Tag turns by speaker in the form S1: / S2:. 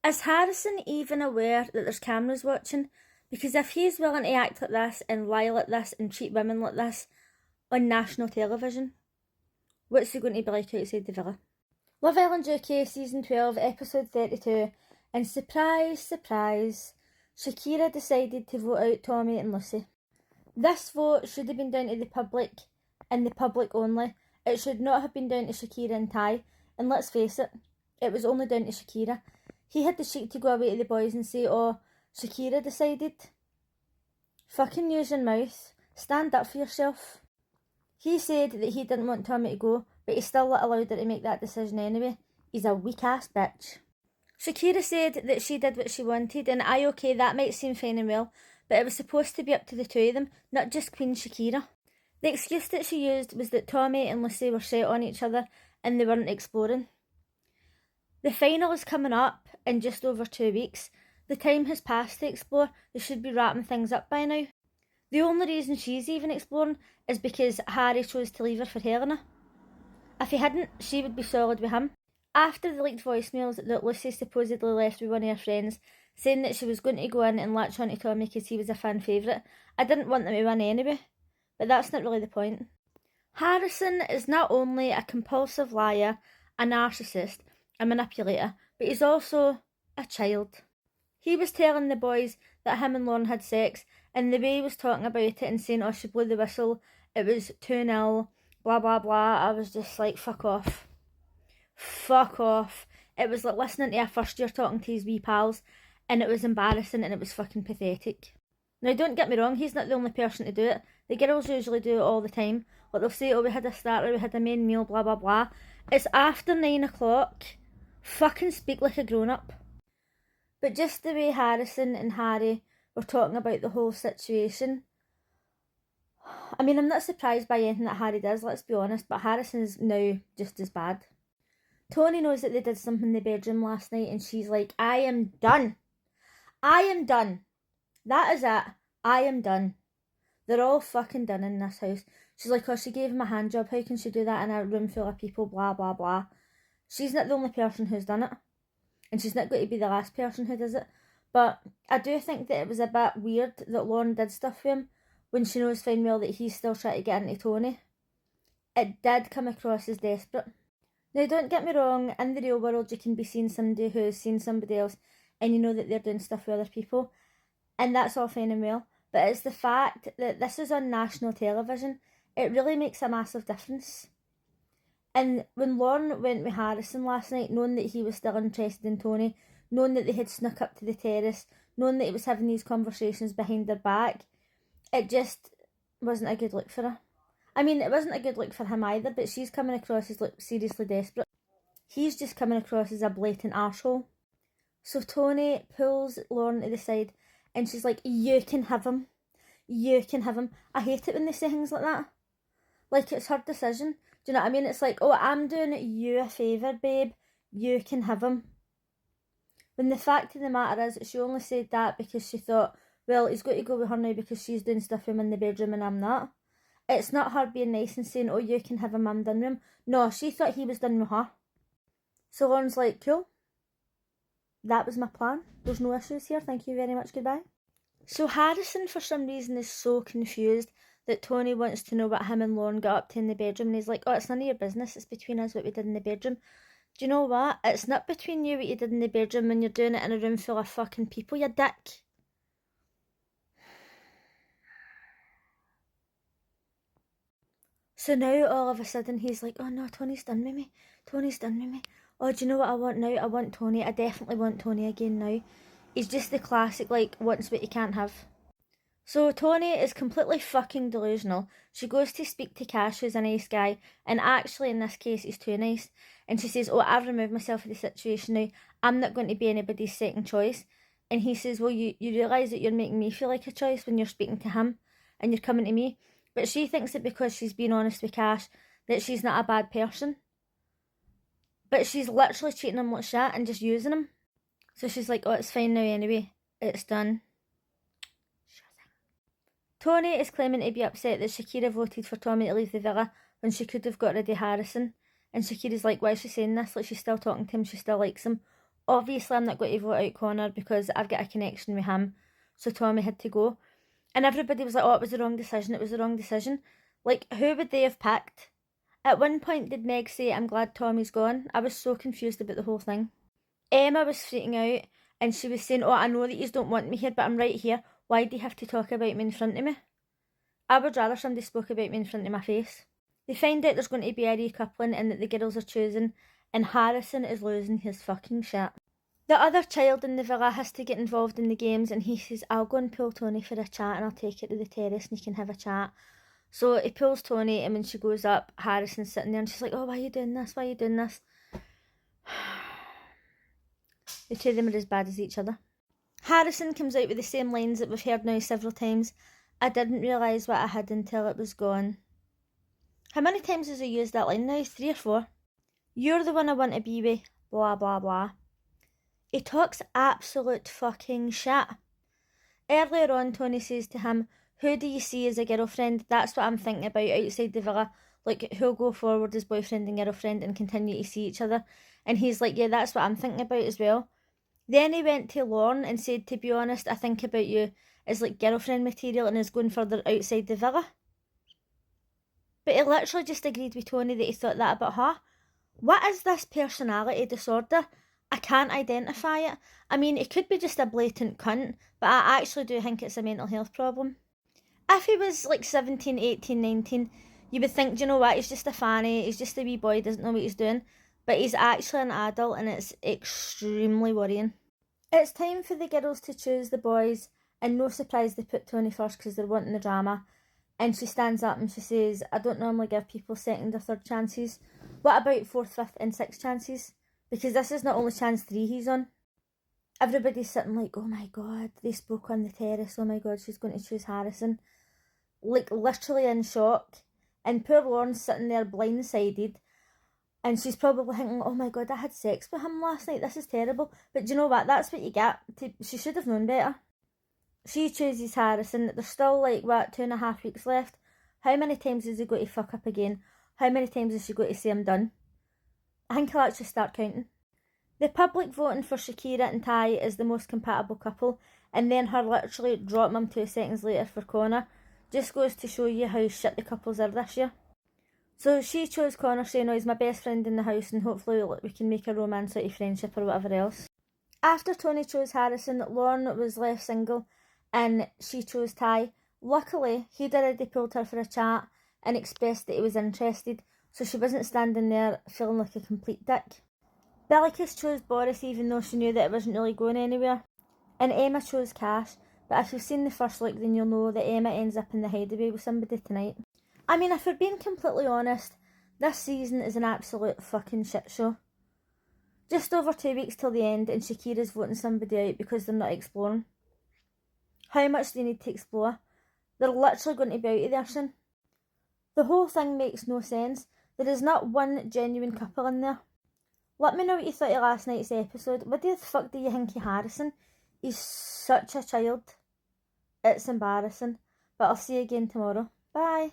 S1: Is Harrison even aware that there's cameras watching? Because if he's willing to act like this and lie like this and treat women like this on national television, what's he going to be like outside the villa? Love Island UK Season 12, Episode 32, and surprise, surprise, Shakira decided to vote out Tommy and Lucy. This vote should have been down to the public, and the public only. It should not have been down to Shakira and Ty, and let's face it was only down to Shakira. He had the cheek to go away to the boys and say, oh, Shakira decided. Fucking use your mouth. Stand up for yourself. He said that he didn't want Tommy to go, but he still allowed her to make that decision anyway. He's a weak ass bitch. Shakira said that she did what she wanted, and okay, that might seem fine and well, but it was supposed to be up to the two of them, not just Queen Shakira. The excuse that she used was that Tommy and Lucy were set on each other and they weren't exploring. The final is coming up in just over 2 weeks. The time has passed to explore. They should be wrapping things up by now. The only reason she's even exploring is because Harry chose to leave her for Helena. If he hadn't, she would be solid with him. After the leaked voicemails that Lucy supposedly left with one of her friends, saying that she was going to go in and latch onto Tommy because he was a fan favourite, I didn't want them to win anyway. But that's not really the point. Harrison is not only a compulsive liar, a narcissist, a manipulator, but he's also a child. He was telling the boys that him and Lauren had sex, and the way he was talking about it and saying, oh, she blew the whistle, it was 2-0, blah blah blah, I was just like, fuck off. Fuck off. It was like listening to a first year talking to his wee pals, and it was embarrassing and it was fucking pathetic. Now don't get me wrong, he's not the only person to do it. The girls usually do it all the time. Like they'll say, oh, we had a starter, we had a main meal, blah blah blah. It's after 9 o'clock. Fucking speak like a grown-up. But just the way Harrison and Harry were talking about the whole situation, I mean, I'm not surprised by anything that Harry does, let's be honest, but Harrison's now just as bad. Tony knows that they did something in the bedroom last night and she's like, I am done. I am done. That is it. I am done. They're all fucking done in this house. She's like, oh, she gave him a hand job. How can she do that in a room full of people? Blah, blah, blah. She's not the only person who's done it. And she's not going to be the last person who does it. But I do think that it was a bit weird that Lauren did stuff for him when she knows fine well that he's still trying to get into Tony. It did come across as desperate. Now, don't get me wrong, in the real world you can be seeing somebody who's seen somebody else and you know that they're doing stuff with other people. And that's all fine and well. But it's the fact that this is on national television. It really makes a massive difference. And when Lauren went with Harrison last night, knowing that he was still interested in Tony, knowing that they had snuck up to the terrace, knowing that he was having these conversations behind their back, it just wasn't a good look for her. I mean, it wasn't a good look for him either, but she's coming across as like seriously desperate. He's just coming across as a blatant arsehole. So Tony pulls Lauren to the side and she's like, you can have him. You can have him. I hate it when they say things like that. Like it's her decision. Do you know what I mean? It's like, oh, I'm doing you a favour, babe. You can have him. When the fact of the matter is, she only said that because she thought, well, he's got to go with her now because she's doing stuff with him in the bedroom and I'm not. It's not her being nice and saying, oh, you can have him, I'm done with him. No, she thought he was done with her. So Lauren's like, cool. That was my plan. There's no issues here. Thank you very much. Goodbye. So Harrison, for some reason, is so confused that Tony wants to know what him and Lauren got up to in the bedroom. And he's like, oh, it's none of your business. It's between us what we did in the bedroom. Do you know what? It's not between you what you did in the bedroom when you're doing it in a room full of fucking people, you dick. So now all of a sudden he's like, oh no, Tony's done with me. Tony's done with me. Oh, do you know what I want now? I want Tony. I definitely want Tony again now. He's just the classic, like, wants what you can't have. So Tony is completely fucking delusional. She goes to speak to Cash, who's a nice guy, and actually in this case he's too nice. And she says, oh, I've removed myself from the situation now. I'm not going to be anybody's second choice. And he says, well, you realise that you're making me feel like a choice when you're speaking to him and you're coming to me. But she thinks that because she's being honest with Cash, that she's not a bad person. But she's literally treating him like shit and just using him. So she's like, oh, it's fine now anyway. It's done. Tony is claiming to be upset that Shakira voted for Tommy to leave the villa when she could have got rid of Harrison. And Shakira's like, why is she saying this? Like, she's still talking to him, she still likes him. obviously I'm not going to vote out Connor because I've got a connection with him, so Tommy had to go. And everybody was like, oh, it was the wrong decision, it was the wrong decision. Like, who would they have picked? At one point, did Meg say, I'm glad Tommy's gone? I was so confused about the whole thing. Emma was freaking out, and she was saying, oh, I know that you don't want me here, but I'm right here. Why do you have to talk about me in front of me? I would rather somebody spoke about me in front of my face. They find out there's going to be a recoupling and that the girls are choosing, and Harrison is losing his fucking shit. The other child in the villa has to get involved in the games, and he says, I'll go and pull Tony for a chat and I'll take it to the terrace and you can have a chat. So he pulls Tony, and when she goes up, Harrison's sitting there and she's like, oh, why are you doing this? Why are you doing this? The two of them are as bad as each other. Harrison comes out with the same lines that we've heard now several times. I didn't realise what I had until it was gone. How many times has he used that line now? 3 or 4? You're the one I want to be with, blah blah blah. He talks absolute fucking shit. Earlier on, Tony says to him, who do you see as a girlfriend? That's what I'm thinking about outside the villa. Like, who'll go forward as boyfriend and girlfriend and continue to see each other? And he's like, yeah, that's what I'm thinking about as well. Then he went to Lorne and said, to be honest, I think about you as like girlfriend material, and is going further outside the villa. But he literally just agreed with Tony that he thought that about her. What is this personality disorder? I can't identify it. I mean, it could be just a blatant cunt, but I actually do think it's a mental health problem. If he was like 17, 18, 19, you would think, do you know what, he's just a fanny, he's just a wee boy, doesn't know what he's doing. But he's actually an adult, and it's extremely worrying. It's time for the girls to choose the boys, and no surprise they put Tony first because they're wanting the drama. And she stands up and she says, I don't normally give people second or third chances. What about 4th, 5th and 6th chances? Because this is not only chance 3 he's on. Everybody's sitting like, oh my god, they spoke on the terrace, oh my god, she's going to choose Harrison. Like, literally in shock. And poor Lauren's sitting there blindsided. And she's probably thinking, oh my god, I had sex with him last night, this is terrible. But do you know what, that's what you get. She should have known better. She chooses Harrison. There's still like, 2.5 weeks left. How many times is he going to fuck up again? How many times is she going to say I'm done? I think I'll actually start counting. The public voting for Shakira and Ty is the most compatible couple, and then her literally dropping them 2 seconds later for Connor just goes to show you how shit the couples are this year. So she chose Connor, saying, oh, he's my best friend in the house and hopefully we can make a romance out of friendship or whatever else. After Tony chose Harrison, Lauren was left single and she chose Ty. Luckily, he'd already pulled her for a chat and expressed that he was interested, so she wasn't standing there feeling like a complete dick. Bellicus chose Boris even though she knew that it wasn't really going anywhere. And Emma chose Cash, but if you've seen the first look then you'll know that Emma ends up in the hideaway with somebody tonight. I mean, if we're being completely honest, this season is an absolute fucking shit show. Just over 2 weeks till the end and Shakira's voting somebody out because they're not exploring. How much do you need to explore? They're literally going to be out of there soon. The whole thing makes no sense. There is not one genuine couple in there. Let me know what you thought of last night's episode. What the fuck do you think of Harrison? He's such a child. It's embarrassing. But I'll see you again tomorrow. Bye.